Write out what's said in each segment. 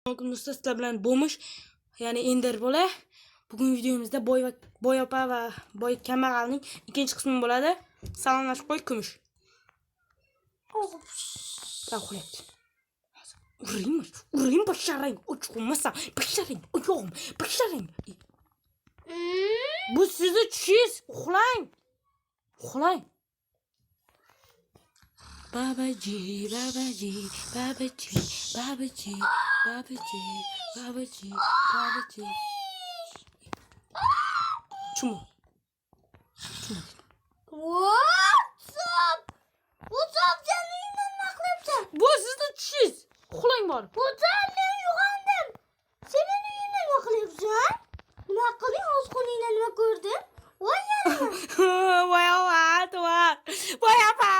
Do'stlar, sizlar bilan bo'lmish, ya'ni Ender bola. Bugun videomizda Boy opa va Boy kambag'alning ikkinchi qismi bo'ladi. Salomlashib qo'y, kumush. Uxlayapti. Uraymi basharang, o'chqunmasa, basharang, o'yog'im, basharang. Bu sizni tushingiz, uxlang. Uxlang. Babaji, babaji, babaji, babaji, babaji, babaji, babaji. Çumu. What's up? What's up? Sen yine ne yapıyorsun? Bu sizde çiz. Uxlang bor. What's up? Ben uyandım. Sen beni yine ne yapıyorsun? Ne yapıyorsun? Az konuyla ne gördün? Vay ya. Vay apa, tuan. Vay apa.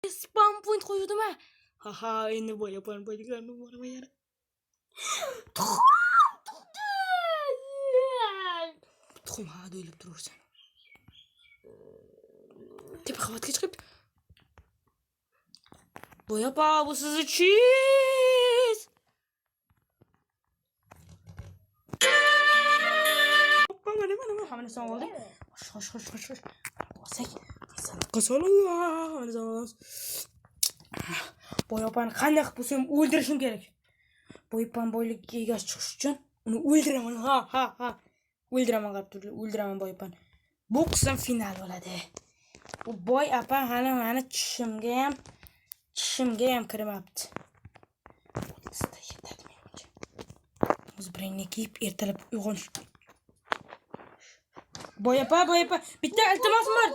Spam point koydum ha. Haha, endi Boy opani boydiklarini bor va yana. Tuxum ha o'ylab turursan. Tepa qavatga chiqib. Boy opa, bu sizni cheese. Mana hamma narsani oldik. Xo'sh. Olsak. Qasolamiz. Boy opani qanday qilib bo'lsa ham o'ldirishim kerak. Boy opani boylikka egasi chiqish uchun uni o'ldiraman. Ha. O'ldiraman qarab turdi. O'ldiraman Boy opani. Bu qism final bo'ladi. Bu Boy opa hali meni tishimga ham kirmabdi. O'zi biringni kiyib ertalab uyg'onish. Boy opa, bitta iltimosim bor.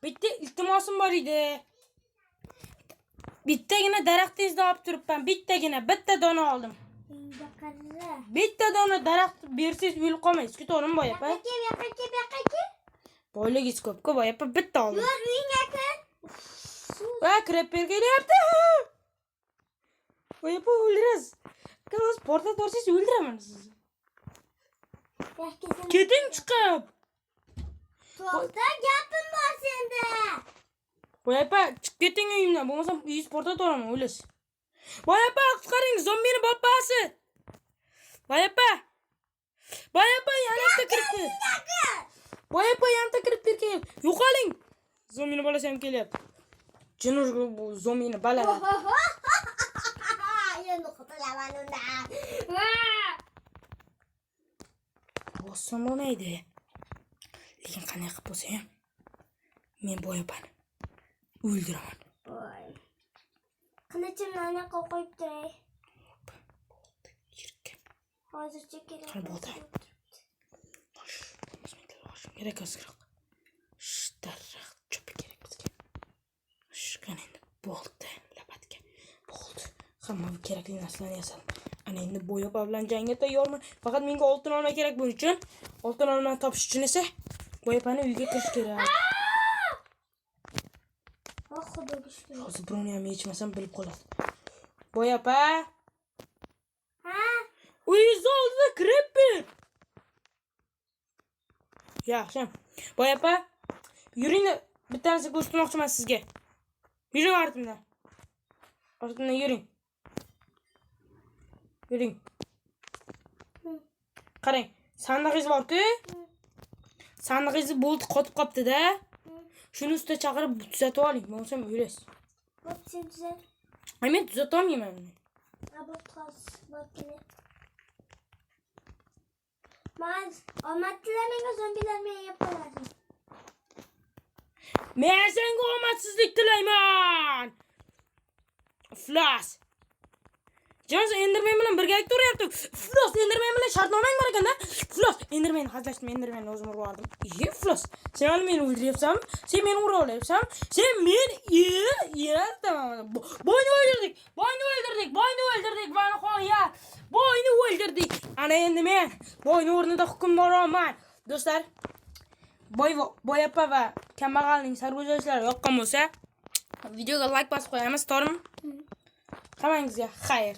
Bitta iltimosim bor edi. Bittagina daraxtingizni olib turibman. Bitta dona oldim. Bitta dona daraxt bersangiz o'lib qolmaysiz. To'g'rimi Boy opa? Boyligingiz ko'p-ku Boy opa, bitta oldim. Va kirib bergayapti. Boy opa, o'ldirasiz. Qaz portlat borsangiz o'ldiraman sizni. Keting chiqib. To'xta, gapim bor senda. Boy opa, chiqib keting uyimdan. Bo'lmasa uyingiz portlat olaman, o'lasiz. Boy opa, qutqaring, zombini bopasi. Boy opa, yanakta kiribdi. Boy opa, yanakta kirib bergan. Yo'qoling. Zombini bolasi ham kelyapti. Jinur bu zombini balalar. Yana qutulaman undan. Bossam bo'lmaydi. Lekin qanday qilib bo'lsa ham men Boy opani o'ldiraman. Qilichimni anaqa qo'yib turay. Yirikka. Hozircha kerak. Qani bo'ldi. Kerak azroq. Daraxt cho'pi kerak bizga. Qani endi bo'ldi, lapatga. Bo'ldi. Hamma kerakli narsalarni yasadim. Ana endi Boy opa bilan jangga tayyorman. Faqat menga oltin olma kerak bo'lishi uchun, oltin olmani topish uchun esa Boy opani uyga kirish kerak. Xudoga shukr. Hozir birovni ham yechmasam bilib qoladi. Boy opa. Ha? Uyingiz oldida kirib bir. Yaxshi. Boy opa, yuring, bitta narsa ko'rsatmoqchiman sizga. Yuring ortimdan. Ortimdan yuring. Qarang, sandig'ingiz bor-ku? Sandig'ingiz bo'ldi qotib qopti-da. Shuni usta chaqirib tuzatib oling, bo'lmasa o'lasiz. Bo'p, sen tuzat. Men tuzata olmayman. Bo'p, bo'pkina. Omad tilamayman, zombilar meni yeb qoladi. Men senga omadsizlik tilayman. Iflos. Jones Enderman bilan birgalikda turyapti. Iflos, Enderman bilan shartnomang bor ekan-da. Iflos, Enderman hazlashdim, Enderman o'zim urib oldim. Iflos, sen hali meni o'ldiryapsanmi? Sen meni ura olyapsanmi? Sen meni Boyni o'ldirdik. Vanihoya. Boyni o'ldirdik. Ana endi men Boyni o'rnida hukmdorman. Do'stlar, Boy opa va kambag'alning sarguzashtlari yoqqan bo'lsa, videoga like bosib qo'yamiz, to'g'rimi? Hammangizga xayr.